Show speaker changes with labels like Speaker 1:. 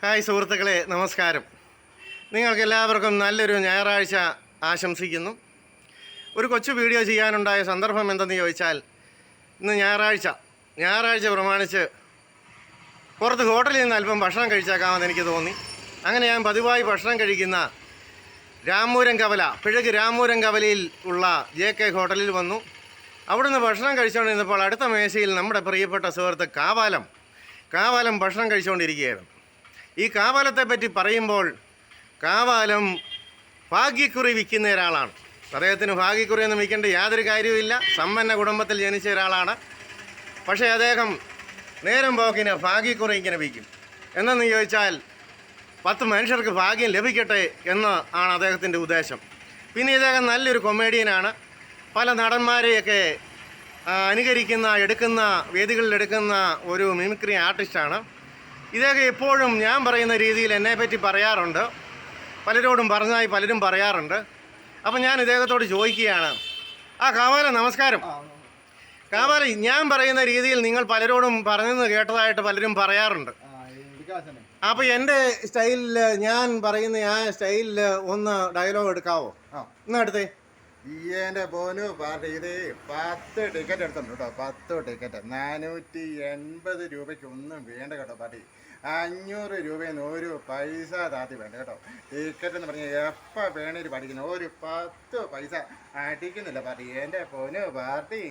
Speaker 1: Hi സുഹൃത്തുക്കളെ, നമസ്കാരം. നിങ്ങൾക്കെല്ലാവർക്കും നല്ലൊരു ഞായറാഴ്ച ആശംസിക്കുന്നു. ഒരു കൊച്ചു വീഡിയോ ചെയ്യാനുണ്ടായ സന്ദർഭം എന്തെന്ന് ചോദിച്ചാൽ, ഇന്ന് ഞായറാഴ്ച പ്രമാണിച്ച് പുറത്ത് ഹോട്ടലിൽ നിന്ന് അല്പം ഭക്ഷണം കഴിച്ചേക്കാമെന്ന് എനിക്ക് തോന്നി. അങ്ങനെ ഞാൻ പതിവായി ഭക്ഷണം കഴിക്കുന്ന പിഴക് രാമൂരം കവലയിൽ ഉള്ള JK ഹോട്ടലിൽ വന്നു. അവിടുന്ന് ഭക്ഷണം കഴിച്ചുകൊണ്ടിരുന്നപ്പോൾ അടുത്ത മേശയിൽ നമ്മുടെ പ്രിയപ്പെട്ട സുഹൃത്ത് കാവാലം ഭക്ഷണം കഴിച്ചുകൊണ്ടിരിക്കുകയായിരുന്നു. ഈ കാവാലത്തെ പറ്റി പറയുമ്പോൾ, കാവാലം ഭാഗ്യക്കുറി വിൽക്കുന്ന ഒരാളാണ്. അദ്ദേഹത്തിന് ഭാഗ്യക്കുറിയൊന്നും വിൽക്കേണ്ട യാതൊരു കാര്യവുമില്ല. സമ്പന്ന കുടുംബത്തിൽ ജനിച്ച ഒരാളാണ്. പക്ഷേ അദ്ദേഹം നേരം പോക്കിന് ഭാഗ്യക്കുറി ഇങ്ങനെ വിൽക്കും. എന്നെന്ന് ചോദിച്ചാൽ 10 മനുഷ്യർക്ക് ഭാഗ്യം ലഭിക്കട്ടെ എന്ന് ആണ് അദ്ദേഹത്തിൻ്റെ ഉദ്ദേശം. പിന്നെ ഇദ്ദേഹം നല്ലൊരു കൊമേഡിയനാണ്. പല നടന്മാരെയൊക്കെ വേദികളിലെടുക്കുന്ന ഒരു മിമിക്രി ആർട്ടിസ്റ്റാണ്. ഇതൊക്കെ എപ്പോഴും ഞാൻ പറയുന്ന രീതിയിൽ എന്നെപ്പറ്റി പറയാറുണ്ട്. പലരും പറയാറുണ്ട്. അപ്പം ഞാൻ ഇദ്ദേഹത്തോട് ചോദിക്കുകയാണ്, കാവാല നമസ്കാരം. കാവാല, ഞാൻ പറയുന്ന രീതിയിൽ നിങ്ങൾ പലരോടും പറഞ്ഞെന്ന് കേട്ടതായിട്ട് പലരും പറയാറുണ്ട്. അപ്പോൾ എൻ്റെ സ്റ്റൈലിൽ, ഞാൻ പറയുന്ന സ്റ്റൈലിൽ ഒന്ന് ഡയലോഗ് എടുക്കാവോ? എന്നാ എടുത്തേ.
Speaker 2: എൻ്റെ പോനു പാർട്ടി ഇത് 10 ടിക്കറ്റ് എടുത്തിട്ടുണ്ട് കേട്ടോ. 10 ടിക്കറ്റ് 480 രൂപയ്ക്ക് ഒന്നും വേണ്ട കേട്ടോ പാർട്ടി. 500 രൂപയെന്ന് ഒരു പൈസ താത്തി വേണ്ട കേട്ടോ. ടിക്കറ്റ് എന്ന് പറഞ്ഞാൽ എപ്പോൾ വേണേലും പഠിക്കുന്നു, ഒരു 10 പൈസ അടിക്കുന്നില്ല പാർട്ടി. എൻ്റെ പോനു പാർട്ടി.